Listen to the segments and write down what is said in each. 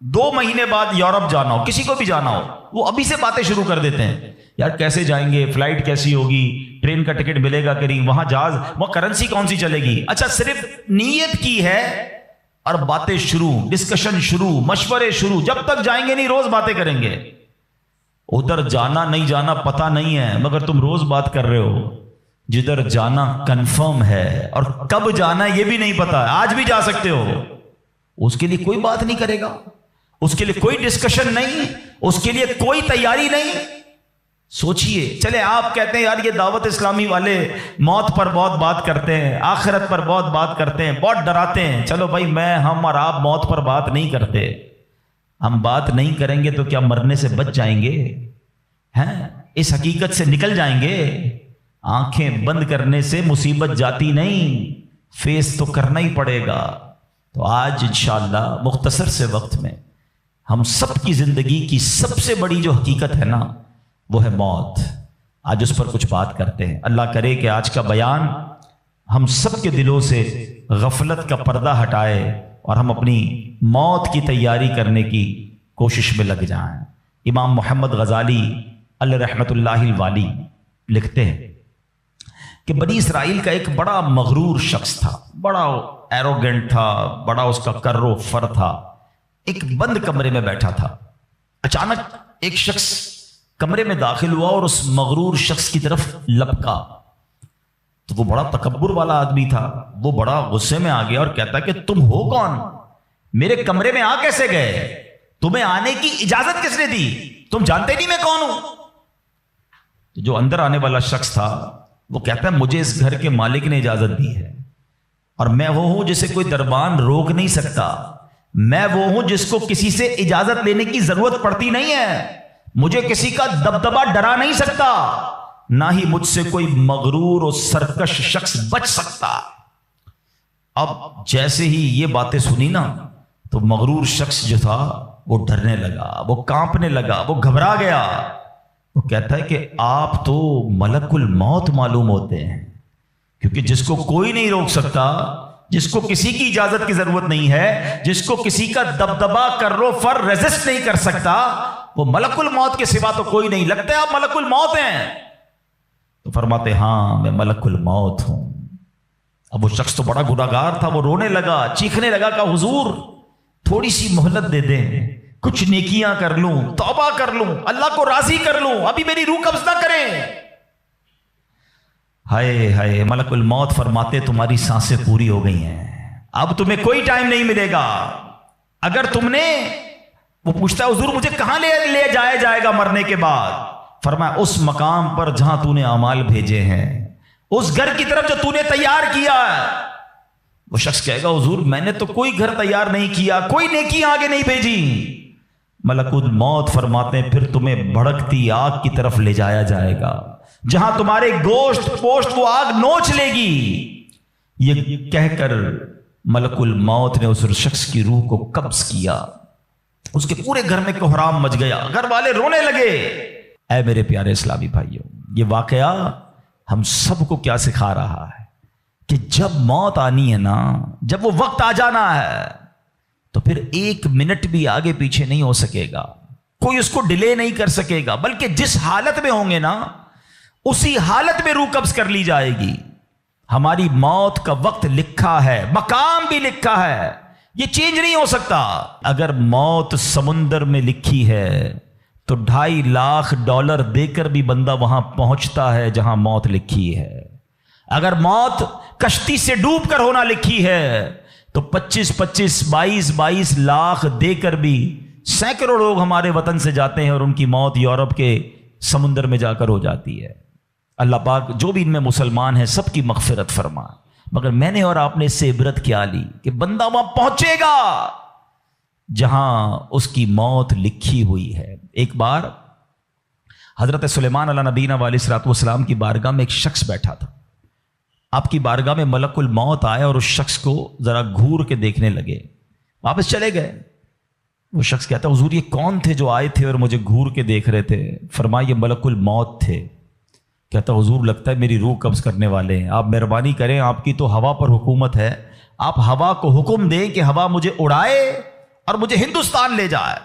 2 مہینے بعد یورپ جانا ہو، کسی کو بھی جانا ہو، وہ ابھی سے باتیں شروع کر دیتے ہیں، یار کیسے جائیں گے، فلائٹ کیسی ہوگی، ٹرین کا ٹکٹ ملے گا کہ نہیں، وہاں جہاز، وہ کرنسی کون سی چلے گی۔ اچھا صرف نیت کی ہے اور باتیں شروع، ڈسکشن شروع، مشورے شروع، جب تک جائیں گے نہیں روز باتیں کریں گے۔ ادھر جانا نہیں جانا پتہ نہیں ہے، مگر تم روز بات کر رہے ہو۔ جدھر جانا کنفرم ہے اور کب جانا یہ بھی نہیں پتا، آج بھی جا سکتے ہو، اس کے لیے کوئی بات نہیں کرے گا، اس کے لیے کوئی ڈسکشن نہیں، اس کے لیے کوئی تیاری نہیں۔ سوچئے، چلے آپ کہتے ہیں یار یہ دعوت اسلامی والے موت پر بہت بات کرتے ہیں، آخرت پر بہت بات کرتے ہیں، بہت ڈراتے ہیں، چلو بھائی ہم اور آپ موت پر بات نہیں کرتے، ہم بات نہیں کریں گے تو کیا مرنے سے بچ جائیں گے؟ ہیں اس حقیقت سے نکل جائیں گے؟ آنکھیں بند کرنے سے مصیبت جاتی نہیں، فیس تو کرنا ہی پڑے گا۔ تو آج انشاءاللہ مختصر سے وقت میں ہم سب کی زندگی کی سب سے بڑی جو حقیقت ہے نا وہ ہے موت، آج اس پر کچھ بات کرتے ہیں۔ اللہ کرے کہ آج کا بیان ہم سب کے دلوں سے غفلت کا پردہ ہٹائے اور ہم اپنی موت کی تیاری کرنے کی کوشش میں لگ جائیں۔ امام محمد غزالی علیہ رحمۃ اللہ الوالی لکھتے ہیں کہ بنی اسرائیل کا ایک بڑا مغرور شخص تھا، بڑا ایروگنٹ تھا، بڑا اس کا کر و فر تھا، ایک بند کمرے میں بیٹھا تھا۔ اچانک ایک شخص کمرے میں داخل ہوا اور اس مغرور شخص کی طرف لپکا، تو وہ بڑا تکبر والا آدمی تھا، وہ بڑا غصے میں آ گیا اور کہتا کہ تم ہو کون؟ میرے کمرے میں آ کیسے گئے؟ تمہیں آنے کی اجازت کس نے دی؟ تم جانتے نہیں میں کون ہوں؟ جو اندر آنے والا شخص تھا وہ کہتا ہے مجھے اس گھر کے مالک نے اجازت دی ہے، اور میں وہ ہوں جسے کوئی دربان روک نہیں سکتا، میں وہ ہوں جس کو کسی سے اجازت لینے کی ضرورت پڑتی نہیں ہے، مجھے کسی کا دبدبا ڈرا نہیں سکتا، نہ ہی مجھ سے کوئی مغرور اور سرکش شخص بچ سکتا۔ اب جیسے ہی یہ باتیں سنی نا تو مغرور شخص جو تھا وہ ڈرنے لگا، وہ کانپنے لگا، وہ گھبرا گیا۔ وہ کہتا ہے کہ آپ تو ملک الموت معلوم ہوتے ہیں، کیونکہ جس کو کوئی نہیں روک سکتا، جس کو کسی کی اجازت کی ضرورت نہیں ہے، جس کو کسی کا دبدبا کر و فر ریزسٹ نہیں کر سکتا، وہ ملک الموت کے سوا تو کوئی نہیں، لگتا ہے آپ ملک الموت ہیں؟ تو فرماتے ہاں میں ملک الموت ہوں۔ اب وہ شخص تو بڑا گناہگار تھا، وہ رونے لگا، چیخنے لگا کہ حضور تھوڑی سی مہلت دے دیں، کچھ نیکیاں کر لوں، توبہ کر لوں، اللہ کو راضی کر لوں، ابھی میری روح قبض نہ کریں۔ ہائے ہائے، ملک الموت فرماتے تمہاری سانسیں پوری ہو گئی ہیں، اب تمہیں کوئی ٹائم نہیں ملے گا۔ اگر تم نے، وہ پوچھتا ہے حضور مجھے کہاں لے جایا جائے گا مرنے کے بعد؟ فرمایا اس مقام پر جہاں تو نے اعمال بھیجے ہیں، اس گھر کی طرف جو تو نے تیار کیا ہے۔ وہ شخص کہے گا حضور میں نے تو کوئی گھر تیار نہیں کیا، کوئی نیکی آگے نہیں بھیجی۔ ملک الموت فرماتے ہیں پھر تمہیں بھڑکتی آگ کی طرف لے جایا جائے گا، جہاں تمہارے گوشت پوشت وہ آگ نوچ لے گی۔ یہ کہہ کر ملک الموت نے اس شخص کی روح کو قبض کیا، اس کے پورے گھر میں کوہرام مچ گیا، گھر والے رونے لگے۔ اے میرے پیارے اسلامی بھائیوں، یہ واقعہ ہم سب کو کیا سکھا رہا ہے کہ جب موت آنی ہے نا، جب وہ وقت آ جانا ہے تو پھر 1 منٹ بھی آگے پیچھے نہیں ہو سکے گا، کوئی اس کو ڈیلے نہیں کر سکے گا، بلکہ جس حالت میں ہوں گے نا اسی حالت میں روح قبض کر لی جائے گی۔ ہماری موت کا وقت لکھا ہے، مقام بھی لکھا ہے، یہ چینج نہیں ہو سکتا۔ اگر موت سمندر میں لکھی ہے تو $2.5 لاکھ دے کر بھی بندہ وہاں پہنچتا ہے جہاں موت لکھی ہے۔ اگر موت کشتی سے ڈوب کر ہونا لکھی ہے تو 22 لاکھ دے کر بھی سینکڑوں لوگ ہمارے وطن سے جاتے ہیں اور ان کی موت یورپ کے سمندر میں جا کر ہو جاتی ہے۔ اللہ پاک جو بھی ان میں مسلمان ہیں سب کی مغفرت فرما، مگر میں نے اور آپ نے اس سے عبرت کیا لی کہ بندہ وہاں پہنچے گا جہاں اس کی موت لکھی ہوئی ہے۔ ایک بار حضرت سلیمان علیہ نبینا علیہ الصلوۃ والسلام کی بارگاہ میں ایک شخص بیٹھا تھا۔ آپ کی بارگاہ میں ملک الموت آئے اور اس شخص کو ذرا گھور کے دیکھنے لگے، واپس چلے گئے۔ وہ شخص کہتا حضور یہ کون تھے جو آئے تھے اور مجھے گھور کے دیکھ رہے تھے؟ فرمایا یہ ملک الموت تھے۔ کہتا حضور لگتا ہے میری روح قبض کرنے والے ہیں، آپ مہربانی کریں، آپ کی تو ہوا پر حکومت ہے، آپ ہوا کو حکم دیں کہ ہوا مجھے اڑائے اور مجھے ہندوستان لے جائے.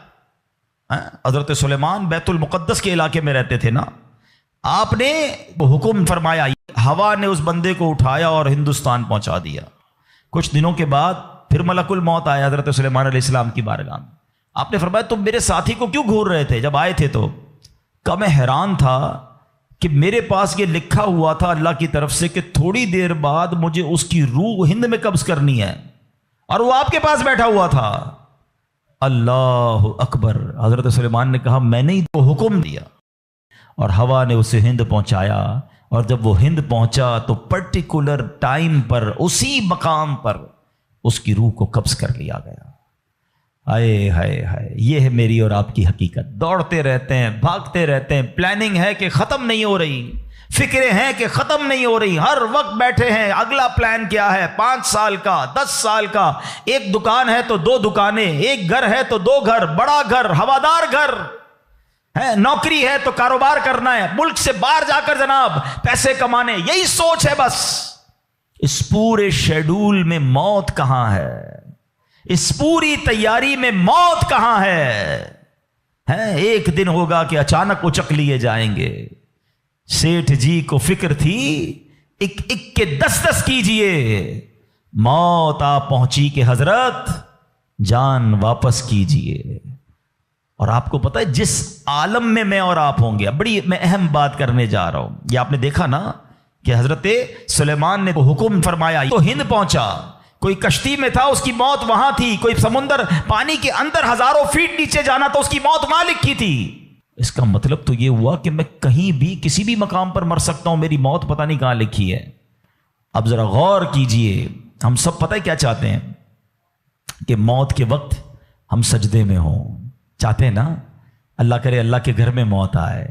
حضرت سلیمان بیت المقدس کے علاقے میں رہتے تھے نا. آپ نے حکم فرمایا, ہوا نے اس بندے کو اٹھایا اور ہندوستان پہنچا دیا. کچھ دنوں کے بعد پھر ملک الموت آیا حضرت سلیمان علیہ السلام کی بارگاہ میں. آپ نے فرمایا تم میرے ساتھی کو کیوں گھور رہے تھے جب آئے تھے تو؟ کہ میں حیران تھا کہ میرے پاس یہ لکھا ہوا تھا اللہ کی طرف سے کہ تھوڑی دیر بعد مجھے اس کی روح ہند میں قبض کرنی ہے, اور وہ آپ کے پاس بیٹھا ہوا تھا. اللہ اکبر. حضرت سلیمان نے کہا میں نے ہی تو حکم دیا, اور ہوا نے اسے ہند پہنچایا. اور جب وہ ہند پہنچا تو پرٹیکولر ٹائم پر اسی مقام پر اس کی روح کو قبض کر لیا گیا. ہائے ہائے ہائے, یہ ہے میری اور آپ کی حقیقت. دوڑتے رہتے ہیں, بھاگتے رہتے ہیں, پلاننگ ہے کہ ختم نہیں ہو رہی, فکریں ہیں کہ ختم نہیں ہو رہی, ہر وقت بیٹھے ہیں اگلا پلان کیا ہے, 5 سال کا, 10 سال کا. ایک دکان ہے تو 2 دکانیں, ایک گھر ہے تو 2 گھر, بڑا گھر, ہوادار گھر ہے, نوکری ہے تو کاروبار کرنا ہے, ملک سے باہر جا کر جناب پیسے کمانے, یہی سوچ ہے بس. اس پورے شیڈول میں موت کہاں ہے؟ اس پوری تیاری میں موت کہاں ہے؟ ایک دن ہوگا کہ اچانک اچک لیے جائیں گے. سیٹھ جی کو فکر تھی ایک ایک کے 10 کیجئے, موت آ پہنچی کہ حضرت جان واپس کیجئے. اور آپ کو پتہ ہے جس عالم میں اور آپ ہوں گے, بڑی میں اہم بات کرنے جا رہا ہوں. یہ آپ نے دیکھا نا کہ حضرت سلیمان نے حکم فرمایا تو ہند پہنچا. کوئی کشتی میں تھا, اس کی موت وہاں تھی. کوئی سمندر پانی کے اندر ہزاروں فیٹ نیچے جانا تو اس کی موت وہاں لکھی تھی. اس کا مطلب تو یہ ہوا کہ میں کہیں بھی کسی بھی مقام پر مر سکتا ہوں, میری موت پتہ نہیں کہاں لکھی ہے. اب ذرا غور کیجئے, ہم سب پتہ ہے کیا چاہتے ہیں کہ موت کے وقت ہم سجدے میں ہوں. چاہتے ہیں نا, اللہ کرے اللہ کے گھر میں موت آئے,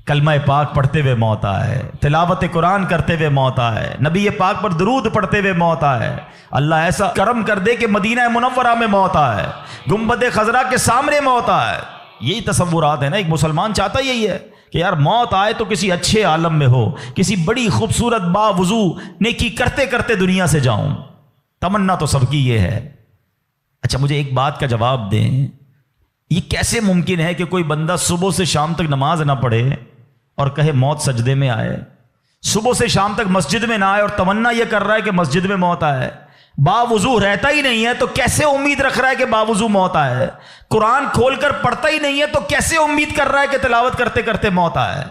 کلمہ پاک پڑھتے ہوئے موت آئے, تلاوت قرآن کرتے ہوئے موت آئے, نبی پاک پر درود پڑھتے ہوئے موت آئے. اللہ ایسا کرم کر دے کہ مدینہ منورہ میں موت آئے, گنبد خضرا کے سامنے موت آئے. یہی تصورات ہے نا, ایک مسلمان چاہتا یہی ہے کہ یار موت آئے تو کسی اچھے عالم میں ہو, کسی بڑی خوبصورت باوضو نیکی کرتے کرتے دنیا سے جاؤں. تمنا تو سب کی یہ ہے. اچھا مجھے ایک بات کا جواب دیں, یہ کیسے ممکن ہے کہ کوئی بندہ صبح سے شام تک نماز نہ پڑھے اور کہے موت سجدے میں آئے, صبح سے شام تک مسجد میں نہ آئے اور تمنا یہ کر رہا ہے کہ مسجد میں موت آئے, باوضو رہتا ہی نہیں ہے تو کیسے امید رکھ رہا ہے کہ باوضو موت آئے, قرآن کھول کر پڑھتا ہی نہیں ہے تو کیسے امید کر رہا ہے کہ تلاوت کرتے کرتے موت آئے.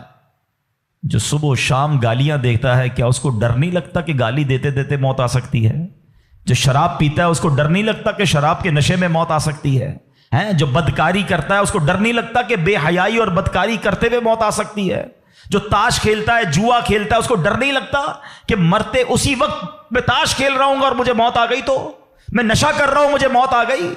جو صبح و شام گالیاں دیکھتا ہے, کیا اس کو ڈر نہیں لگتا کہ گالی دیتے دیتے موت آ سکتی ہے؟ جو شراب پیتا ہے اس کو ڈر نہیں لگتا کہ شراب کے نشے میں موت آ سکتی ہے؟ جو بدکاری کرتا ہے اس کو ڈر نہیں لگتا کہ بے حیائی اور بدکاری کرتے ہوئے موت آ سکتی ہے؟ جو تاش کھیلتا ہے, جوا کھیلتا ہے, اس کو ڈر نہیں لگتا کہ مرتے اسی وقت میں تاش کھیل رہا ہوں اور مجھے موت آ گئی, تو میں نشہ کر رہا ہوں مجھے موت آ گئی,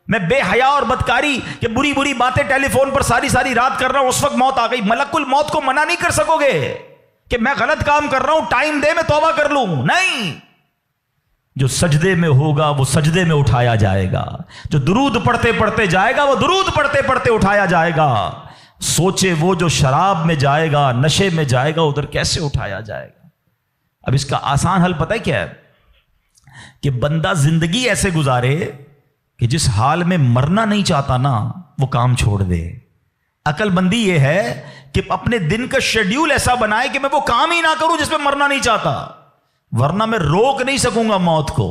میں بے حیا اور بدکاری کہ بری بری باتیں ٹیلی فون پر ساری رات کر رہا ہوں اس وقت موت آ گئی. ملک الموت کو منع نہیں کر سکو گے کہ میں غلط کام کر رہا ہوں, ٹائم دے میں توبہ کر لوں. نہیں, جو سجدے میں ہوگا وہ سجدے میں اٹھایا جائے گا, جو درود پڑھتے پڑھتے جائے گا وہ درود پڑھتے پڑھتے اٹھایا جائے گا. سوچے وہ جو شراب میں جائے گا, نشے میں جائے گا, ادھر کیسے اٹھایا جائے گا؟ اب اس کا آسان حل پتہ ہے کیا ہے؟ کہ بندہ زندگی ایسے گزارے کہ جس حال میں مرنا نہیں چاہتا نا وہ کام چھوڑ دے. عقل بندی یہ ہے کہ اپنے دن کا شیڈیول ایسا بنائے کہ میں وہ کام ہی نہ کروں جس میں مرنا نہیں چاہتا, ورنہ میں روک نہیں سکوں گا موت کو.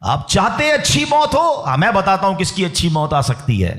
آپ چاہتے ہیں اچھی موت ہو؟ میں بتاتا ہوں کس کی اچھی موت آ سکتی ہے.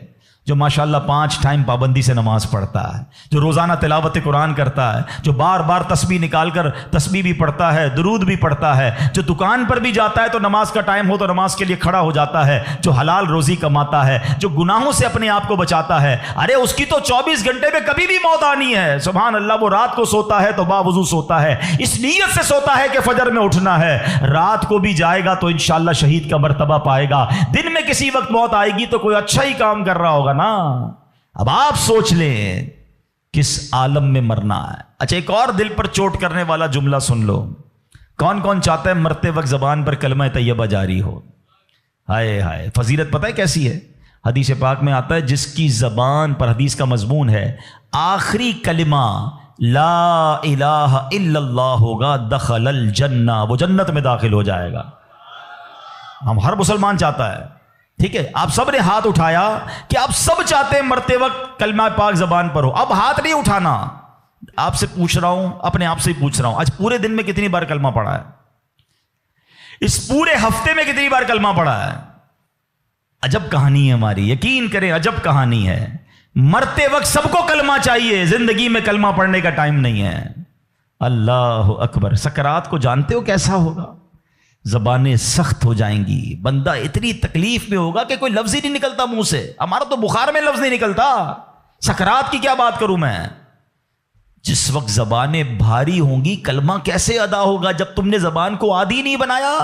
جو ماشاءاللہ 5 ٹائم پابندی سے نماز پڑھتا ہے, جو روزانہ تلاوت قرآن کرتا ہے, جو بار بار تسبیح نکال کر تسبیح بھی پڑھتا ہے, درود بھی پڑھتا ہے, جو دکان پر بھی جاتا ہے تو نماز کا ٹائم ہو تو نماز کے لیے کھڑا ہو جاتا ہے, جو حلال روزی کماتا ہے, جو گناہوں سے اپنے آپ کو بچاتا ہے. ارے اس کی تو 24 گھنٹے میں کبھی بھی موت آنی ہے. سبحان اللہ, وہ رات کو سوتا ہے تو باوضو سوتا ہے, اس نیت سے سوتا ہے کہ فجر میں اٹھنا ہے. رات کو بھی جائے گا تو انشاءاللہ شہید کا مرتبہ پائے گا. دن میں کسی وقت موت آئے گی تو کوئی اچھا ہی کام کر رہا ہوگا نا. اب آپ سوچ لیں کس عالم میں مرنا ہے. اچھا ایک اور دل پر چوٹ کرنے والا جملہ سن لو. کون کون چاہتا ہے مرتے وقت زبان پر کلمہ طیبہ جاری ہو؟ ہائے ہائے, فضیلت پتہ ہے کیسی ہے؟ حدیث پاک میں آتا ہے جس کی زبان پر, حدیث کا مضمون ہے, آخری کلمہ لا الہ الا اللہ ہوگا, دخل الجنہ, وہ جنت میں داخل ہو جائے گا. ہم ہر مسلمان چاہتا ہے ٹھیک ہے، آپ سب نے ہاتھ اٹھایا کہ آپ سب چاہتے ہیں مرتے وقت کلمہ پاک زبان پر ہو. اب ہاتھ نہیں اٹھانا، آپ سے پوچھ رہا ہوں، اپنے آپ سے ہی پوچھ رہا ہوں، آج پورے دن میں کتنی بار کلمہ پڑھا ہے؟ اس پورے ہفتے میں کتنی بار کلمہ پڑھا ہے؟ عجب کہانی ہے ہماری، یقین کریں عجب کہانی ہے. مرتے وقت سب کو کلمہ چاہیے، زندگی میں کلمہ پڑھنے کا ٹائم نہیں ہے. اللہ اکبر. سکرات کو جانتے ہو کیسا ہوگا؟ زبانیں سخت ہو جائیں گی، بندہ اتنی تکلیف میں ہوگا کہ کوئی لفظ ہی نہیں نکلتا منہ سے. ہمارا تو بخار میں لفظ نہیں نکلتا، سکرات کی کیا بات کروں میں. جس وقت زبانیں بھاری ہوں گی کلمہ کیسے ادا ہوگا جب تم نے زبان کو عادی نہیں بنایا.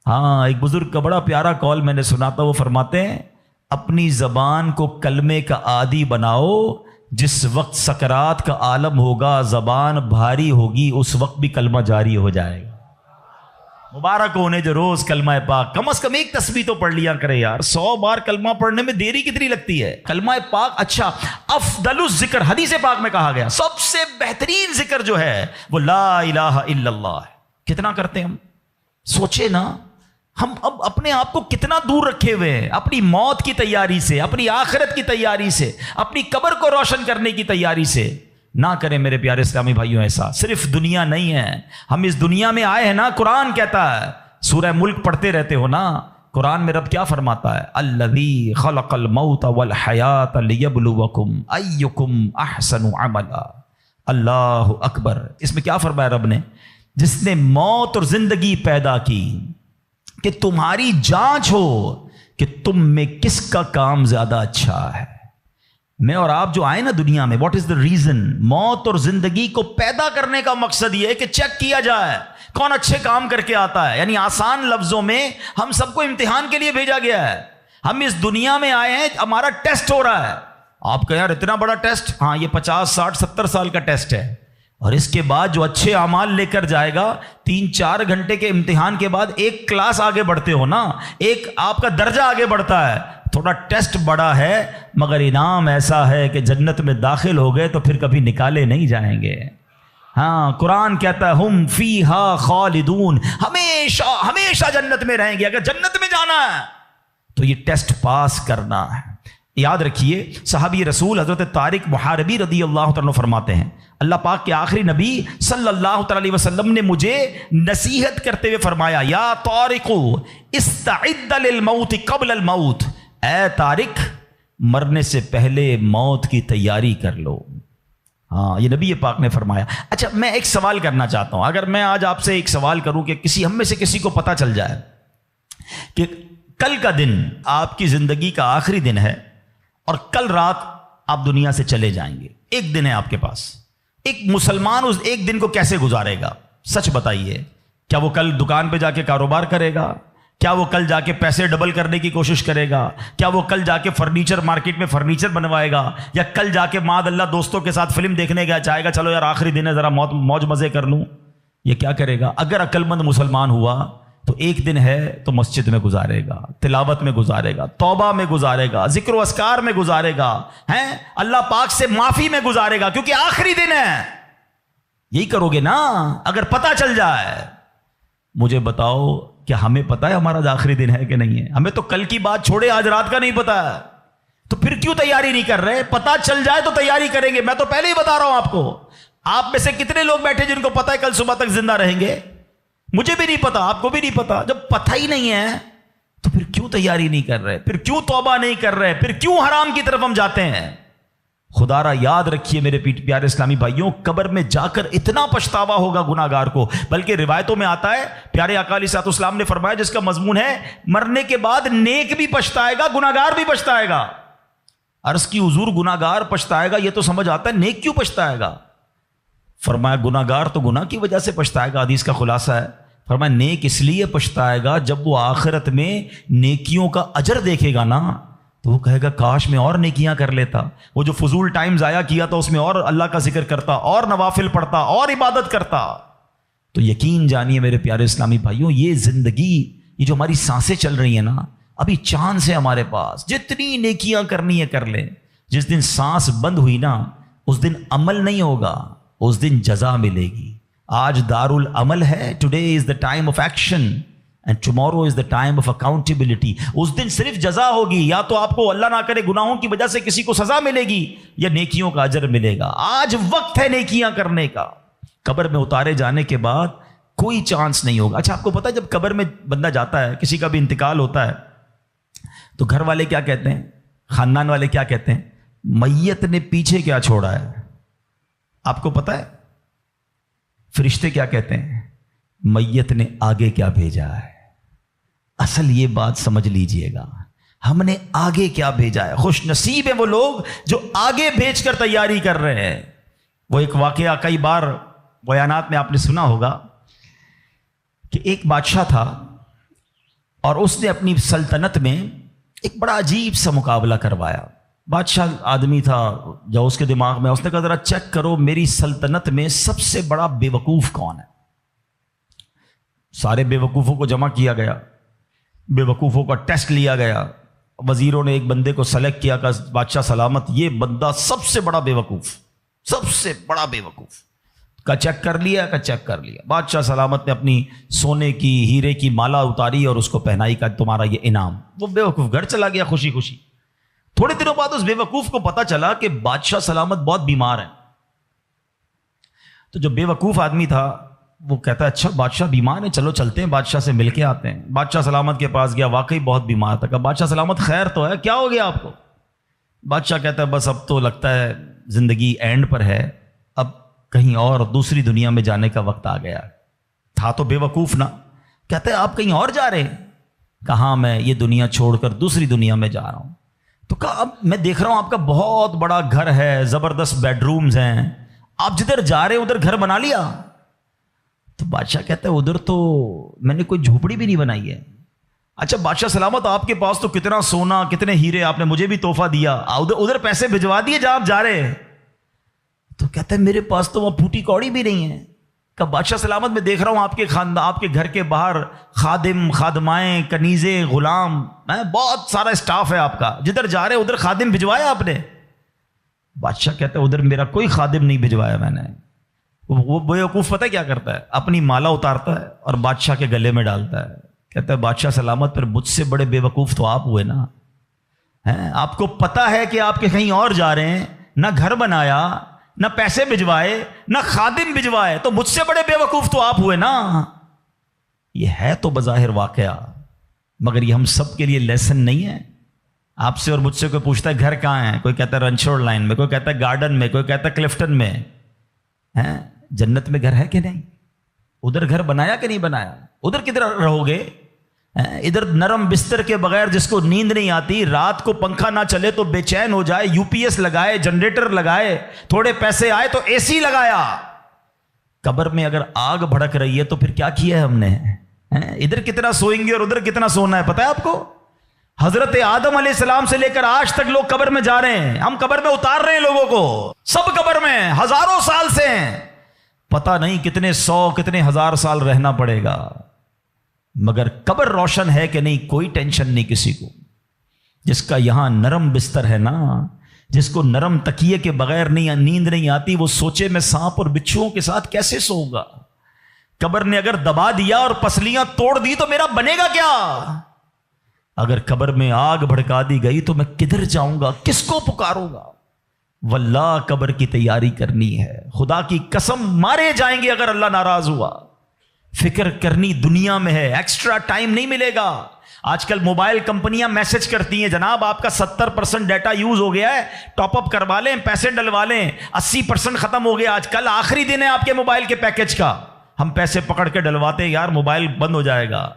ہاں، ایک بزرگ کا بڑا پیارا کال میں نے سنا تھا، وہ فرماتے ہیں اپنی زبان کو کلمے کا عادی بناؤ، جس وقت سکرات کا عالم ہوگا زبان بھاری ہوگی اس وقت بھی کلمہ جاری ہو جائے گا. مبارک ہونے جو روز کلمہ پاک کم از کم ایک تسبیح تو پڑھ لیا کرے یار. 100 بار کلمہ پڑھنے میں دیری کتنی لگتی ہے؟ کلمہ پاک اچھا افضل الذکر حدیث پاک میں کہا گیا سب سے بہترین ذکر جو ہے وہ لا الہ الا اللہ ہے. کتنا کرتے ہیں ہم؟ سوچے نا، ہم اب اپنے آپ کو کتنا دور رکھے ہوئے ہیں اپنی موت کی تیاری سے، اپنی آخرت کی تیاری سے، اپنی قبر کو روشن کرنے کی تیاری سے. نہ کریں میرے پیارے اسلامی بھائیوں ایسا. صرف دنیا نہیں ہے، ہم اس دنیا میں آئے ہیں نا. قرآن کہتا ہے، سورہ ملک پڑھتے رہتے ہو نا، قرآن میں رب کیا فرماتا ہے؟ الذی خلق الموت والحیات لیبلوکم ایکم احسن عملا. اللہ اکبر. اس میں کیا فرمایا رب نے؟ جس نے موت اور زندگی پیدا کی کہ تمہاری جانچ ہو کہ تم میں کس کا کام زیادہ اچھا ہے. میں اور آپ جو آئے نا دنیا میں، واٹ از دا ریزن؟ موت اور زندگی کو پیدا کرنے کا مقصد یہ ہے کہ چیک کیا جائے کون اچھے کام کر کے آتا ہے. یعنی آسان لفظوں میں ہم سب کو امتحان کے لیے بھیجا گیا ہے. ہم اس دنیا میں آئے ہیں، ہمارا ٹیسٹ ہو رہا ہے. آپ کہیں یار اتنا بڑا ٹیسٹ؟ ہاں، یہ 50 60 70 سال کا ٹیسٹ ہے. اور اس کے بعد جو اچھے اعمال لے کر جائے گا، 3-4 گھنٹے کے امتحان کے بعد ایک کلاس آگے بڑھتے ہو نا، ایک آپ کا درجہ آگے بڑھتا ہے. تھوڑا ٹیسٹ بڑا ہے مگر انعام ایسا ہے کہ جنت میں داخل ہو گئے تو پھر کبھی نکالے نہیں جائیں گے. ہاں، قرآن کہتا ہے ہم فیہا خالدون، ہمیشہ ہمیشہ جنت میں رہیں گے. اگر جنت میں جانا ہے تو یہ ٹیسٹ پاس کرنا ہے. یاد رکھیے صحابی رسول حضرت طارق محاربی رضی اللہ تعالیٰ فرماتے ہیں اللہ پاک کے آخری نبی صلی اللہ تعالیٰ علیہ وسلم نے مجھے نصیحت کرتے ہوئے فرمایا، یا طارق استعد للموت قبل الموت. اے طارق، مرنے سے پہلے موت کی تیاری کر لو. ہاں، یہ نبی پاک نے فرمایا. اچھا، میں ایک سوال کرنا چاہتا ہوں. اگر میں آج آپ سے ایک سوال کروں کہ ہم میں سے کسی کو پتہ چل جائے کہ کل کا دن آپ کی زندگی کا آخری دن ہے اور کل رات آپ دنیا سے چلے جائیں گے، ایک دن ہے آپ کے پاس، ایک مسلمان اس ایک دن کو کیسے گزارے گا؟ سچ بتائیے. کیا وہ کل دکان پہ جا کے کاروبار کرے گا؟ کیا وہ کل جا کے پیسے ڈبل کرنے کی کوشش کرے گا؟ کیا وہ کل جا کے فرنیچر مارکیٹ میں فرنیچر بنوائے گا؟ یا کل جا کے معاذ اللہ دوستوں کے ساتھ فلم دیکھنے گیا چاہے گا چلو یار آخری دن ہے ذرا موج مزے کر لوں؟ یہ کیا کرے گا؟ اگر عقل مند مسلمان ہوا تو ایک دن ہے تو مسجد میں گزارے گا، تلاوت میں گزارے گا، توبہ میں گزارے گا، ذکر و اذکار میں گزارے گا، ہیں اللہ پاک سے معافی میں گزارے گا، کیونکہ آخری دن ہے. یہی کرو گے نا اگر پتہ چل جائے. مجھے بتاؤ کہ ہمیں پتہ ہے ہمارا آخری دن ہے کہ نہیں ہے؟ ہمیں تو کل کی بات چھوڑے آج رات کا نہیں پتہ ہے. تو پھر کیوں تیاری نہیں کر رہے؟ پتہ چل جائے تو تیاری کریں گے. میں تو پہلے ہی بتا رہا ہوں آپ کو. آپ میں سے کتنے لوگ بیٹھے جن کو پتہ ہے کل صبح تک زندہ رہیں گے؟ مجھے بھی نہیں پتا، آپ کو بھی نہیں پتا. جب پتہ ہی نہیں ہے تو پھر کیوں تیاری نہیں کر رہے؟ پھر کیوں توبہ نہیں کر رہے؟ پھر کیوں حرام کی طرف ہم جاتے ہیں؟ خدا را یاد رکھیے میرے پیارے اسلامی بھائیوں، قبر میں جا کر اتنا پچھتاوا ہوگا گناہگار کو. بلکہ روایتوں میں آتا ہے پیارے آقا علیہ الصلوۃ والسلام نے فرمایا جس کا مضمون ہے مرنے کے بعد نیک بھی پچھتائے گا، گناہگار بھی پچھتائے گا. عرض کی حضور گناہگار پچھتائے گا یہ تو سمجھ آتا ہے، نیک کیوں پچھتائے گا؟ فرمایا گناہگار تو گناہ کی وجہ سے پچھتائے گا، حدیث کا خلاصہ ہے. فرمایا نیک اس لیے پچھتائے گا جب وہ آخرت میں نیکیوں کا اجر دیکھے گا نا تو وہ کہے گا کاش میں اور نیکیاں کر لیتا. وہ جو فضول ٹائم ضائع کیا تھا اس میں اور اللہ کا ذکر کرتا، اور نوافل پڑھتا، اور عبادت کرتا. تو یقین جانیے میرے پیارے اسلامی بھائیوں، یہ زندگی، یہ جو ہماری سانسیں چل رہی ہیں نا، ابھی چانس ہے ہمارے پاس. جتنی نیکیاں کرنی ہے کر لیں. جس دن سانس بند ہوئی نا اس دن عمل نہیں ہوگا، اس دن جزا ملے گی. آج دار العمل ہے، today is the time of action. And tomorrow is the time of accountability. اس دن صرف جزا ہوگی, یا تو آپ کو اللہ نہ کرے گناہوں کی وجہ سے کسی کو سزا ملے گی یا نیکیوں کا اجر ملے گا. آج وقت ہے نیکیاں کرنے کا. قبر میں اتارے جانے کے بعد کوئی چانس نہیں ہوگا. اچھا آپ کو پتا ہے جب قبر میں بندہ جاتا ہے, کسی کا بھی انتقال ہوتا ہے, تو گھر والے کیا کہتے ہیں, خاندان والے کیا کہتے ہیں, میت نے پیچھے کیا چھوڑا ہے؟ آپ کو پتا ہے فرشتے کیا کہتے ہیں؟ میت نے آگے کیا بھیجا ہے. اصل یہ بات سمجھ لیجئے گا, ہم نے آگے کیا بھیجا ہے. خوش نصیب ہیں وہ لوگ جو آگے بھیج کر تیاری کر رہے ہیں. وہ ایک واقعہ کئی بار بیانات میں آپ نے سنا ہوگا کہ ایک بادشاہ تھا اور اس نے اپنی سلطنت میں ایک بڑا عجیب سا مقابلہ کروایا. بادشاہ آدمی تھا, جو اس کے دماغ میں اس نے کہا ذرا چیک کرو میری سلطنت میں سب سے بڑا بے وقوف کون ہے. سارے بے وقوفوں کو جمع کیا گیا, بے وقوفوں کا ٹیسٹ لیا گیا. وزیروں نے ایک بندے کو سلیکٹ کیا کہ بادشاہ سلامت یہ بندہ سب سے بڑا بے وقوف, سب سے بڑا بے وقوف کا چیک کر لیا, کا چیک کر لیا. بادشاہ سلامت نے اپنی سونے کی ہیرے کی مالا اتاری اور اس کو پہنائی, کا تمہارا یہ انعام. وہ بے وقوف گھر چلا گیا خوشی خوشی. تھوڑے دنوں بعد اس بے وقوف کو پتا چلا کہ بادشاہ سلامت بہت بیمار ہے. تو جو بے وقوف آدمی تھا وہ کہتا ہے اچھا بادشاہ بیمار ہے, چلو چلتے ہیں بادشاہ سے مل کے آتے ہیں. بادشاہ سلامت کے پاس گیا, واقعی بہت بیمار تھا. کہا بادشاہ سلامت خیر تو ہے, کیا ہو گیا آپ کو؟ بادشاہ کہتا ہے بس اب تو لگتا ہے زندگی اینڈ پر ہے, اب کہیں اور دوسری دنیا میں جانے کا وقت آ گیا. تھا تو بے وقوف نا. کہتا ہے آپ کہیں اور جا رہے ہیں؟ کہاں میں یہ دنیا چھوڑ کر دوسری دنیا میں جا رہا ہوں. تو کہا اب میں دیکھ رہا ہوں آپ کا بہت بڑا گھر ہے, زبردست بیڈ رومز ہیں, آپ جدھر جا رہے ہیں ادھر گھر بنا لیا؟ تو بادشاہ کہتا ہے ادھر تو میں نے کوئی جھوپڑی بھی نہیں بنائی ہے. اچھا بادشاہ سلامت آپ کے پاس تو کتنا سونا کتنے ہیرے آپ نے مجھے بھی تحفہ دیا, ادھر پیسے بھجوا دیے جہاں آپ جا رہے ہیں. تو کہتا ہے میرے پاس تو وہ پھوٹی کوڑی بھی نہیں ہے. کہ بادشاہ سلامت میں دیکھ رہا ہوں آپ کے خاندان, آپ کے گھر کے باہر خادم, خادمائیں, کنیزیں, غلام, بہت سارا اسٹاف ہے آپ کا, جدھر جا رہے ادھر خادم بھجوایا آپ نے؟ بادشاہ کہتا ہے ادھر میرا کوئی خادم نہیں بھجوایا میں نے. وہ بیوقوف پتہ کیا کرتا ہے, اپنی مالا اتارتا ہے اور بادشاہ کے گلے میں ڈالتا ہے. کہتا ہے بادشاہ سلامت پر مجھ سے بڑے بے وقوف تو آپ ہوئے نا. آپ کو پتا ہے کہ آپ کے کہیں اور جا رہے ہیں, نہ گھر بنایا, نہ پیسے بھجوائے, نہ خادم بھجوائے, تو مجھ سے بڑے بے وقوف تو آپ ہوئے نا. یہ ہے تو بظاہر واقعہ, مگر یہ ہم سب کے لیے لیسن نہیں ہے. آپ سے اور مجھ سے کوئی پوچھتا ہے گھر کہاں ہے, کوئی کہتا ہے رنچوڑ لائن میں, کوئی کہتا ہے گارڈن میں, کوئی کہتا ہے کلفٹن میں. جنت میں گھر ہے کہ نہیں؟ ادھر گھر بنایا کہ نہیں بنایا؟ ادھر کدھر رہو گے؟ ادھر نرم بستر کے بغیر جس کو نیند نہیں آتی, رات کو پنکھا نہ چلے تو بے چین ہو جائے, یو پی ایس لگائے, جنریٹر لگائے, تھوڑے پیسے آئے تو اے سی لگایا. قبر میں اگر آگ بھڑک رہی ہے تو پھر کیا کیا ہے ہم نے؟ ادھر کتنا سوئیں گے اور ادھر کتنا سونا ہے پتہ ہے آپ کو؟ حضرت آدم علیہ السلام سے لے کر آج تک لوگ قبر میں جا رہے ہیں, ہم قبر میں اتار رہے ہیں لوگوں کو, سب قبر میں ہزاروں سال سے ہیں. پتہ نہیں کتنے 100 کتنے 1000 سال رہنا پڑے گا, مگر قبر روشن ہے کہ نہیں کوئی ٹینشن نہیں کسی کو. جس کا یہاں نرم بستر ہے نا, جس کو نرم تکیے کے بغیر نیند نہیں آتی, وہ سوچے میں سانپ اور بچھوؤں کے ساتھ کیسے سوؤں گا. قبر نے اگر دبا دیا اور پسلیاں توڑ دی تو میرا بنے گا کیا؟ اگر قبر میں آگ بھڑکا دی گئی تو میں کدھر جاؤں گا, کس کو پکاروں گا؟ واللہ قبر کی تیاری کرنی ہے, خدا کی قسم مارے جائیں گے اگر اللہ ناراض ہوا. فکر کرنی دنیا میں ہے, ایکسٹرا ٹائم نہیں ملے گا. آج کل موبائل کمپنیاں میسج کرتی ہیں جناب آپ کا 70% ڈیٹا یوز ہو گیا ہے, ٹاپ اپ کروا لیں, پیسے ڈلوا لیں, 80% ختم ہو گیا, آج کل آخری دن ہے آپ کے موبائل کے پیکج کا. ہم پیسے پکڑ کے ڈلواتے یار موبائل بند ہو جائے گا,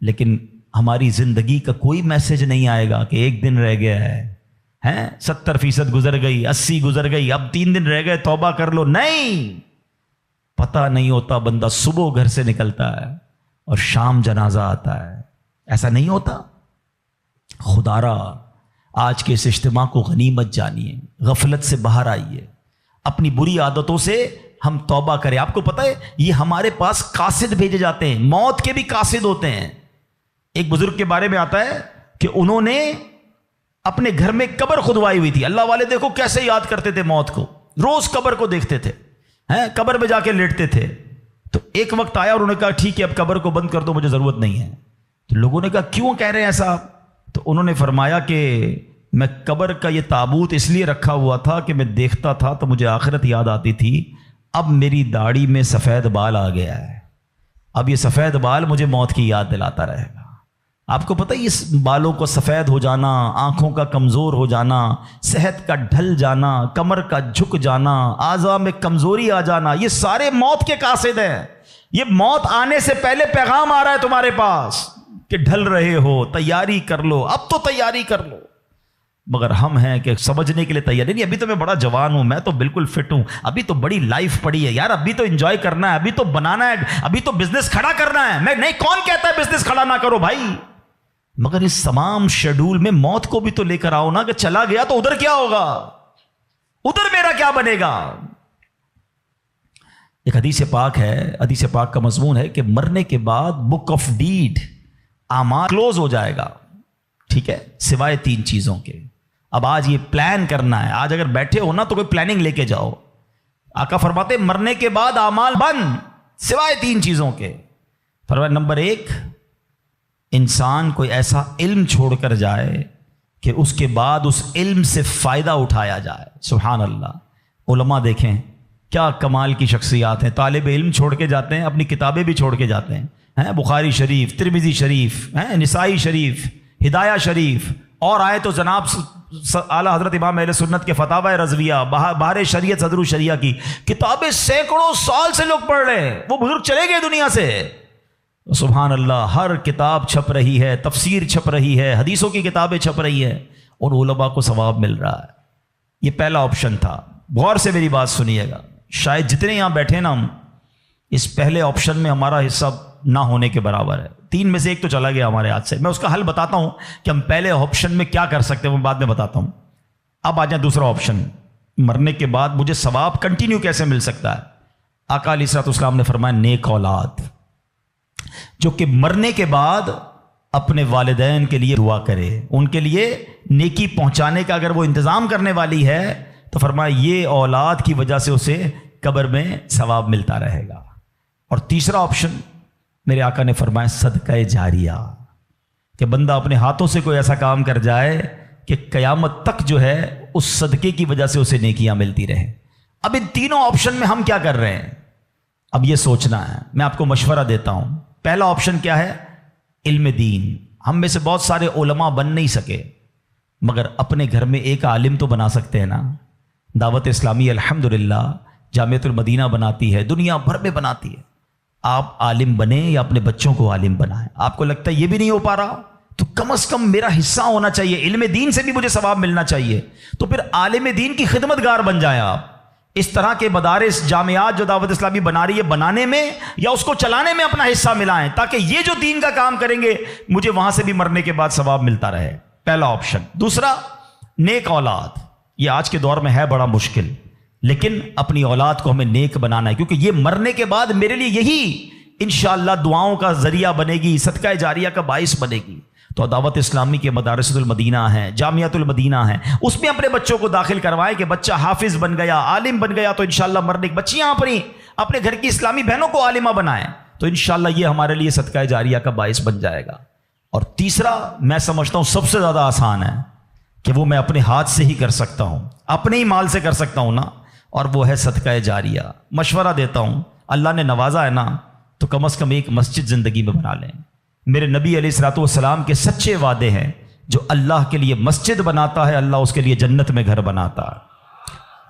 لیکن ہماری زندگی کا کوئی میسج نہیں آئے گا کہ ایک دن رہ گیا ہے, 70% گزر گئی, 80 گزر گئی, اب 3 دن رہ گئے, توبہ کر لو. نہیں, پتہ نہیں ہوتا, بندہ صبح گھر سے نکلتا ہے اور شام جنازہ آتا ہے. ایسا نہیں ہوتا. خدا را آج کے اس اجتماع کو غنیمت جانیے, غفلت سے باہر آئیے, اپنی بری عادتوں سے ہم توبہ کریں. آپ کو پتہ ہے یہ ہمارے پاس قاصد بھیجے جاتے ہیں, موت کے بھی قاصد ہوتے ہیں. ایک بزرگ کے بارے میں آتا ہے کہ انہوں نے اپنے گھر میں قبر کھدوائی ہوئی تھی. اللہ والے دیکھو کیسے یاد کرتے تھے موت کو, روز قبر کو دیکھتے تھے, قبر میں جا کے لیٹتے تھے. تو ایک وقت آیا اور انہوں نے کہا ٹھیک ہے اب قبر کو بند کر دو، مجھے ضرورت نہیں ہے. تو لوگوں نے کہا کیوں کہہ رہے ہیں ایسا؟ تو انہوں نے فرمایا کہ میں قبر کا یہ تابوت اس لیے رکھا ہوا تھا کہ میں دیکھتا تھا تو مجھے آخرت یاد آتی تھی. اب میری داڑھی میں سفید بال آ گیا ہے، اب یہ سفید بال مجھے موت کی یاد دلاتا رہے گا. آپ کو پتہ ہے اس بالوں کو سفید ہو جانا، آنکھوں کا کمزور ہو جانا، صحت کا ڈھل جانا، کمر کا جھک جانا، اعضاء میں کمزوری آ جانا، یہ سارے موت کے قاصد ہیں. یہ موت آنے سے پہلے پیغام آ رہا ہے تمہارے پاس کہ ڈھل رہے ہو، تیاری کر لو، اب تو تیاری کر لو. مگر ہم ہیں کہ سمجھنے کے لیے تیار نہیں. ابھی تو میں بڑا جوان ہوں، میں تو بالکل فٹ ہوں، ابھی تو بڑی لائف پڑی ہے یار، ابھی تو انجوائے کرنا ہے، ابھی تو بنانا ہے، ابھی تو بزنس کھڑا کرنا ہے. میں نہیں، کون کہتا ہے بزنس کھڑا نہ کرو بھائی؟ مگر اس تمام شیڈول میں موت کو بھی تو لے کر آؤ نا، کہ چلا گیا تو ادھر کیا ہوگا، ادھر میرا کیا بنے گا. ایک حدیث پاک ہے، حدیث پاک کا مضمون ہے کہ مرنے کے بعد بک آف ڈیڈ، اعمال کلوز ہو جائے گا، ٹھیک ہے، سوائے 3 چیزوں کے. اب آج یہ پلان کرنا ہے، آج اگر بیٹھے ہو نا تو کوئی پلاننگ لے کے جاؤ. آقا فرماتے مرنے کے بعد اعمال بند سوائے 3 چیزوں کے. فرمایا نمبر 1، انسان کوئی ایسا علم چھوڑ کر جائے کہ اس کے بعد اس علم سے فائدہ اٹھایا جائے. سبحان اللہ. علماء دیکھیں کیا کمال کی شخصیات ہیں، طالب علم چھوڑ کے جاتے ہیں، اپنی کتابیں بھی چھوڑ کے جاتے ہیں، بخاری شریف، ترمذی شریف، نسائی شریف، ہدایہ شریف، اور آئے تو جناب اعلیٰ حضرت امام اہل سنت کے فتاوی رضویہ، بہار شریعت، صدر الشریعہ کی کتابیں سینکڑوں سال سے لوگ پڑھ رہے ہیں. وہ بزرگ چلے گئے دنیا سے. سبحان اللہ. ہر کتاب چھپ رہی ہے، تفسیر چھپ رہی ہے، حدیثوں کی کتابیں چھپ رہی ہیں، اور علماء کو ثواب مل رہا ہے. یہ پہلا آپشن تھا. غور سے میری بات سنیے گا. شاید جتنے یہاں بیٹھے نا ہم، اس پہلے آپشن میں ہمارا حصہ نہ ہونے کے برابر ہے. 3 میں سے 1 تو چلا گیا ہمارے ہاتھ سے. میں اس کا حل بتاتا ہوں کہ ہم پہلے آپشن میں کیا کر سکتے ہیں، وہ بعد میں بتاتا ہوں. اب آ جائیں دوسرا آپشن، مرنے کے بعد مجھے ثواب کنٹینیو کیسے مل سکتا ہے. آقا علیہ الصلوۃ والسلام نے فرمایا نیک اولاد، جو کہ مرنے کے بعد اپنے والدین کے لیے دعا کرے، ان کے لیے نیکی پہنچانے کا اگر وہ انتظام کرنے والی ہے تو فرمایا یہ اولاد کی وجہ سے اسے قبر میں ثواب ملتا رہے گا. اور تیسرا آپشن میرے آقا نے فرمایا صدقہ جاریہ، کہ بندہ اپنے ہاتھوں سے کوئی ایسا کام کر جائے کہ قیامت تک جو ہے اس صدقے کی وجہ سے اسے نیکیاں ملتی رہیں. اب ان تینوں آپشن میں ہم کیا کر رہے ہیں، اب یہ سوچنا ہے. میں آپ کو مشورہ دیتا ہوں. پہلا آپشن کیا ہے، علم دین. ہم میں سے بہت سارے علماء بن نہیں سکے، مگر اپنے گھر میں ایک عالم تو بنا سکتے ہیں نا. دعوت اسلامی الحمدللہ جامعۃ المدینہ بناتی ہے، دنیا بھر میں بناتی ہے. آپ عالم بنیں یا اپنے بچوں کو عالم بنائیں. آپ کو لگتا ہے یہ بھی نہیں ہو پا رہا تو کم از کم میرا حصہ ہونا چاہیے، علم دین سے بھی مجھے ثواب ملنا چاہیے. تو پھر عالم دین کی خدمت گار بن جائیں آپ. اس طرح کے مدارس، جامعات جو دعوت اسلامی بنا رہی ہے، بنانے میں یا اس کو چلانے میں اپنا حصہ ملائیں، تاکہ یہ جو دین کا کام کریں گے مجھے وہاں سے بھی مرنے کے بعد ثواب ملتا رہے. پہلا آپشن. دوسرا نیک اولاد. یہ آج کے دور میں ہے بڑا مشکل، لیکن اپنی اولاد کو ہمیں نیک بنانا ہے، کیونکہ یہ مرنے کے بعد میرے لیے یہی انشاءاللہ دعاؤں کا ذریعہ بنے گی، صدقہ جاریہ کا باعث بنے گی. تو دعوت اسلامی کے مدارس المدینہ ہیں، جامعۃ المدینہ ہیں، اس میں اپنے بچوں کو داخل کروائیں کہ بچہ حافظ بن گیا، عالم بن گیا تو انشاءاللہ مرنے کی بچیاں اپنے گھر کی اسلامی بہنوں کو عالمہ بنائیں، تو انشاءاللہ یہ ہمارے لیے صدقہ جاریہ کا باعث بن جائے گا. اور تیسرا میں سمجھتا ہوں سب سے زیادہ آسان ہے کہ وہ میں اپنے ہاتھ سے ہی کر سکتا ہوں، اپنے ہی مال سے کر سکتا ہوں نا، اور وہ ہے صدقہ جاریہ. مشورہ دیتا ہوں، اللہ نے نوازا ہے نا تو کم از کم ایک مسجد زندگی میں بنا لیں. میرے نبی علیہ الصلوۃ والسلام کے سچے وعدے ہیں، جو اللہ کے لیے مسجد بناتا ہے اللہ اس کے لیے جنت میں گھر بناتا ہے.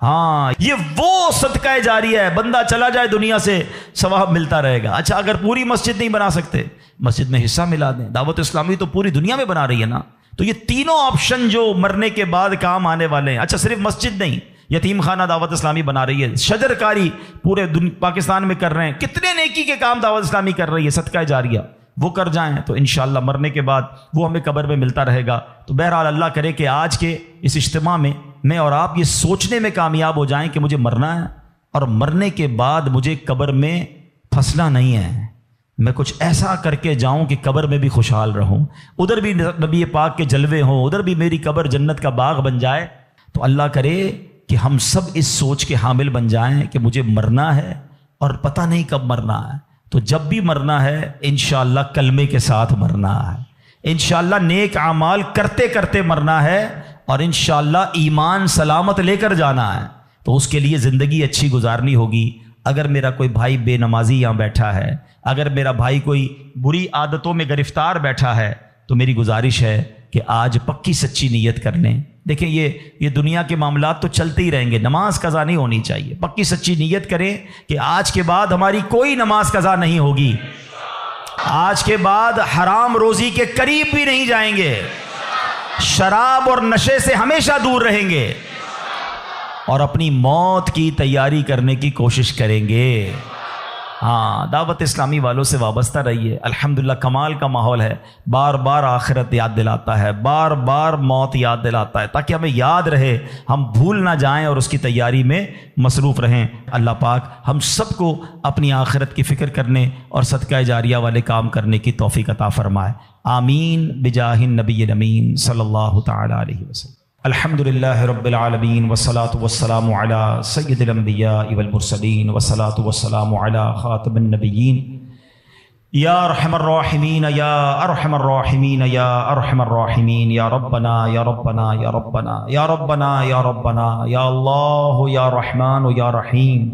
ہاں یہ وہ صدقہ جاریہ ہے، بندہ چلا جائے دنیا سے ثواب ملتا رہے گا. اچھا اگر پوری مسجد نہیں بنا سکتے، مسجد میں حصہ ملا دیں. دعوت اسلامی تو پوری دنیا میں بنا رہی ہے نا. تو یہ تینوں آپشن جو مرنے کے بعد کام آنے والے ہیں. اچھا صرف مسجد نہیں، یتیم خانہ دعوت اسلامی بنا رہی ہے، شجر کاری پورے پاکستان میں کر رہے ہیں، کتنے نیکی کے کام دعوت اسلامی کر رہی ہے. صدقہ جاریہ وہ کر جائیں تو انشاءاللہ مرنے کے بعد وہ ہمیں قبر میں ملتا رہے گا. تو بہرحال اللہ کرے کہ آج کے اس اجتماع میں میں اور آپ یہ سوچنے میں کامیاب ہو جائیں کہ مجھے مرنا ہے، اور مرنے کے بعد مجھے قبر میں پھنسنا نہیں ہے. میں کچھ ایسا کر کے جاؤں کہ قبر میں بھی خوشحال رہوں، ادھر بھی نبی پاک کے جلوے ہوں، ادھر بھی میری قبر جنت کا باغ بن جائے. تو اللہ کرے کہ ہم سب اس سوچ کے حامل بن جائیں کہ مجھے مرنا ہے اور پتہ نہیں کب مرنا ہے، تو جب بھی مرنا ہے انشاءاللہ کلمے کے ساتھ مرنا ہے، انشاءاللہ نیک اعمال کرتے کرتے مرنا ہے، اور انشاءاللہ ایمان سلامت لے کر جانا ہے۔ تو اس کے لیے زندگی اچھی گزارنی ہوگی۔ اگر میرا کوئی بھائی بے نمازی یہاں بیٹھا ہے، اگر میرا بھائی کوئی بری عادتوں میں گرفتار بیٹھا ہے، تو میری گزارش ہے کہ آج پکی سچی نیت کر لیں۔ دیکھیں یہ دنیا کے معاملات تو چلتے ہی رہیں گے، نماز قضا نہیں ہونی چاہیے۔ پکی سچی نیت کریں کہ آج کے بعد ہماری کوئی نماز قضا نہیں ہوگی، آج کے بعد حرام روزی کے قریب بھی نہیں جائیں گے، شراب اور نشے سے ہمیشہ دور رہیں گے، اور اپنی موت کی تیاری کرنے کی کوشش کریں گے۔ ہاں، دعوت اسلامی والوں سے وابستہ رہیے، الحمدللہ کمال کا ماحول ہے، بار بار آخرت یاد دلاتا ہے، بار بار موت یاد دلاتا ہے، تاکہ ہمیں یاد رہے، ہم بھول نہ جائیں اور اس کی تیاری میں مصروف رہیں۔ اللہ پاک ہم سب کو اپنی آخرت کی فکر کرنے اور صدقہ جاریہ والے کام کرنے کی توفیق عطا فرمائے، آمین بجاہ النبی الامین صلی اللہ تعالی علیہ وسلم۔ الحمدللہ رب العالمین والصلاة والسلام علی سید الانبیاء والمرسلین والصلاة والسلام علی خاتم النبیین یا ارحم الراحمین یا ارحم الراحمین یا ارحم الراحمین یا ربنا یا ربنا یا ربنا یا ربنا یا ربنا یا اللہ یا رحمان یا رحیم۔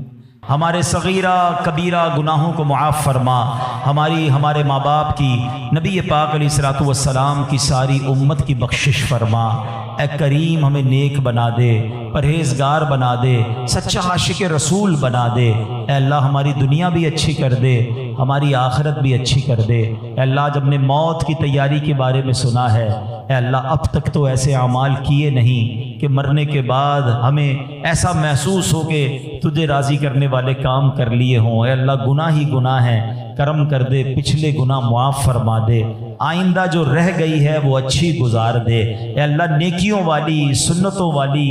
ہمارے صغیرہ کبیرہ گناہوں کو معاف فرما، ہمارے ماں باپ کی، نبی پاک علیہ الصلوۃ والسلام کی ساری امت کی بخشش فرما۔ اے کریم ہمیں نیک بنا دے، پرہیزگار بنا دے، سچا عاشق رسول بنا دے۔ اے اللہ ہماری دنیا بھی اچھی کر دے، ہماری آخرت بھی اچھی کر دے۔ اے اللہ جب نے موت کی تیاری کے بارے میں سنا ہے، اے اللہ اب تک تو ایسے اعمال کیے نہیں کہ مرنے کے بعد ہمیں ایسا محسوس ہو کہ تجھے راضی کرنے والے کام کر لیے ہوں۔ اے اللہ گناہ ہی گناہ ہیں، کرم کر دے، پچھلے گناہ معاف فرما دے، آئندہ جو رہ گئی ہے وہ اچھی گزار دے۔ اے اللہ نیکیوں والی، سنتوں والی،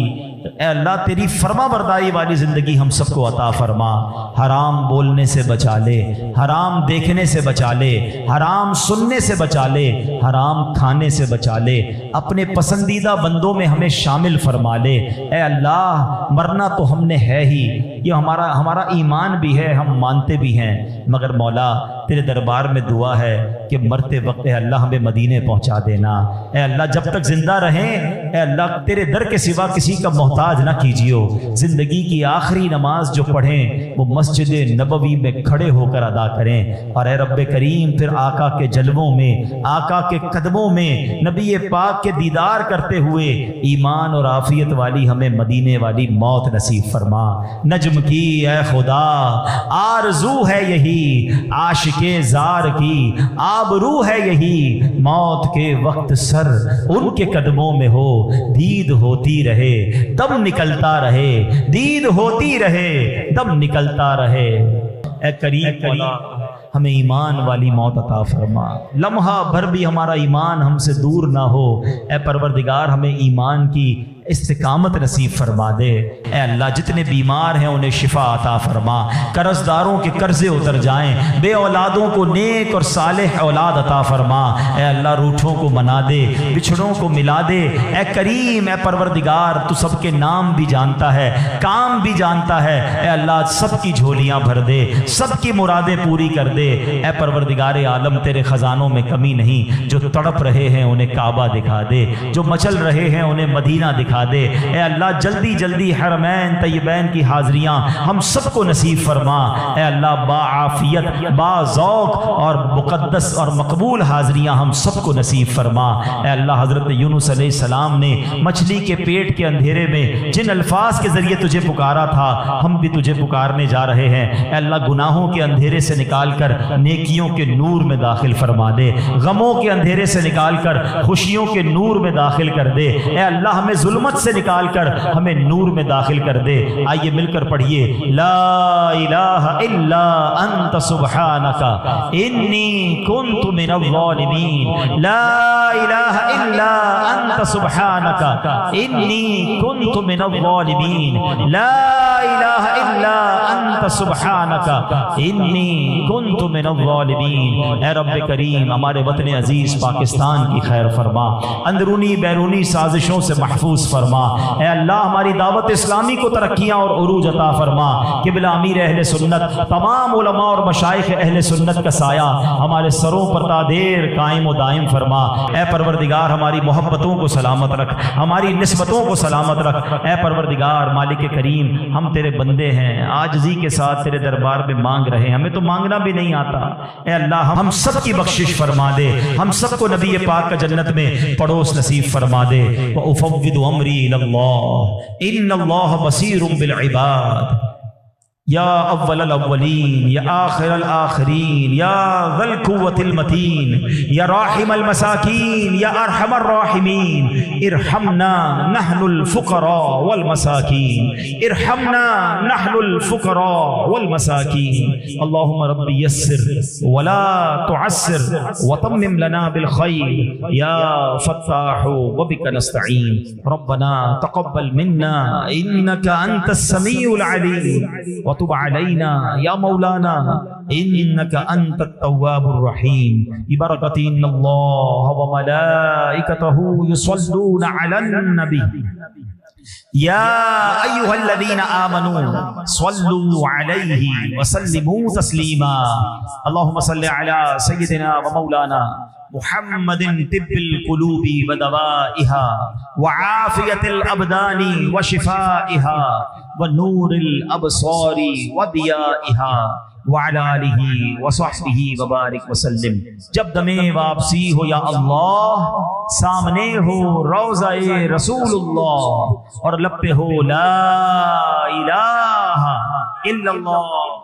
اے اللہ تیری فرما برداری والی زندگی ہم سب کو عطا فرما۔ حرام بولنے سے بچا لے، حرام دیکھنے سے بچا لے، حرام سننے سے بچا لے، حرام کھانے سے بچا لے، اپنے پسندیدہ بندوں میں ہمیں شامل فرما لے۔ اے اللہ مرنا تو ہم نے ہے ہی، یہ ہمارا ایمان بھی ہے، ہم مانتے بھی ہیں، مگر مولا تیرے دربار میں دعا ہے کہ مرتے وقت اے اللہ ہمیں مدینے پہنچا دینا۔ اے اللہ جب تک زندہ رہیں اے اللہ تیرے در کے سوا کسی کا محتاج نہ کیجیو۔ زندگی کی آخری نماز جو پڑھیں وہ مسجد نبوی میں کھڑے ہو کر ادا کریں، اور اے رب کریم پھر آقا کے جلووں میں، آقا کے قدموں میں نبی پاک کے دیدار کرتے ہوئے ایمان اور عافیت والی ہمیں مدینے والی موت نصیب فرما۔ نجم کی اے خدا آرزو ہے یہی، عاشق زار کی آبرو ہے یہی، موت کے وقت سر ان کے قدموں میں ہو، دید ہوتی رہے دم نکلتا رہے، دید ہوتی رہے دم نکلتا رہے۔ اے کریم ہمیں ایمان والی موت عطا فرما، لمحہ بھر بھی ہمارا ایمان ہم سے دور نہ ہو۔ اے پروردگار ہمیں ایمان کی استقامت نصیب فرما دے۔ اے اللہ جتنے بیمار ہیں انہیں شفا عطا فرما، قرض داروں کے قرضے اتر جائیں، بے اولادوں کو نیک اور صالح اولاد عطا فرما۔ اے اللہ روٹھوں کو منا دے، بچھڑوں کو ملا دے۔ اے کریم اے پروردگار تو سب کے نام بھی جانتا ہے، کام بھی جانتا ہے۔ اے اللہ سب کی جھولیاں بھر دے، سب کی مرادیں پوری کر دے۔ اے پروردگار عالم تیرے خزانوں میں کمی نہیں، جو تڑپ رہے ہیں انہیں کعبہ دکھا دے، جو مچل رہے ہیں انہیں مدینہ دکھا دے۔ اے اللہ جلدی جلدی حرمین طیبین کی حاضریاں ہم سب کو نصیب فرما۔ اے اللہ با عافیت، با ذوق اور مقدس اور مقبول حاضریاں ہم سب کو نصیب فرما۔ اے اللہ حضرت یونس علیہ السلام نے مچھلی کے پیٹ کے اندھیرے میں جن الفاظ کے ذریعے تجھے پکارا تھا ہم بھی تجھے پکارنے جا رہے ہیں۔ اے اللہ گناہوں کے اندھیرے سے نکال کر نیکیوں کے نور میں داخل فرما دے، غموں کے اندھیرے سے نکال کر خوشیوں کے نور میں داخل کر دے۔ اے اللہ ہمیں ظلمت سے نکال کر ہمیں نور میں داخل کر دے۔ آئیے مل کر پڑھیے لا الہ الا انت سبحانک انی کنت من الظالمین، لا الہ الا انت سبحانک انی کنت من الظالمین، لا الہ الا انت سبحانک انی کنت من الظالمین۔ اے رب کریم ہمارے وطن عزیز پاکستان کی خیر فرما، اندرونی بیرونی سازشوں سے محفوظ فرما۔ فرما۔ اے اللہ ہماری دعوت اسلامی کو ترقیاں اور عروج عطا فرما۔ قبلہ امیر اہل سنت، تمام علماء اور مشائخ اہل سنت کا سایہ ہمارے سروں پر تا دیر قائم و دائم فرما۔ اے پروردگار ہماری محبتوں کو سلامت رکھ، ہماری نسبتوں کو سلامت رکھ۔ اے پروردگار مالک کریم، ہم تیرے بندے ہیں، عاجزی کے ساتھ تیرے دربار میں مانگ رہے ہیں، ہمیں تو مانگنا بھی نہیں آتا۔ اے اللہ ہم سب کی بخشش فرما دے، ہم سب کو نبی پاک کا جنت میں پڑوس نصیب فرما دے۔ وَأُفَوِّضُ أَمْرِي إِلَى اللَّهِ إِنَّ اللَّهَ بَصِيرٌ بِالْعِبَادِ۔ یا اول الاولین، یا آخر الآخرین، یا ذا القوة المتین، یا راحم المساکین، یا ارحم الراحمین، ارحمنا نحن الفقراء والمساکین، ارحمنا نحن الفقراء والمساکین۔ اللہم رب یسر ولا تعسر وتمم لنا بالخیر یا فتاح وبک نستعین۔ ربنا تقبل منا انک انت السمیع العلیم وتب علینا یا مولانا انک انت التواب الرحیم۔ ببرکۃ ان اللہ وملائکتہ یصلون علی النبی یا ایھا الذین آمنوا صلوا علیہ وسلموا تسلیما۔ اللہم صل علی سیدنا ومولانا محمد طب القلوب ودوائها وعافیت الابدان وشفائها ونور الابصار وضیائها وعلى آلہ وصحبہ وبارک وسلم۔ جب دم واپسی ہو یا اللہ، سامنے ہو روضہ رسول اللہ اور لب پہ ہو لا الہ الا اللہ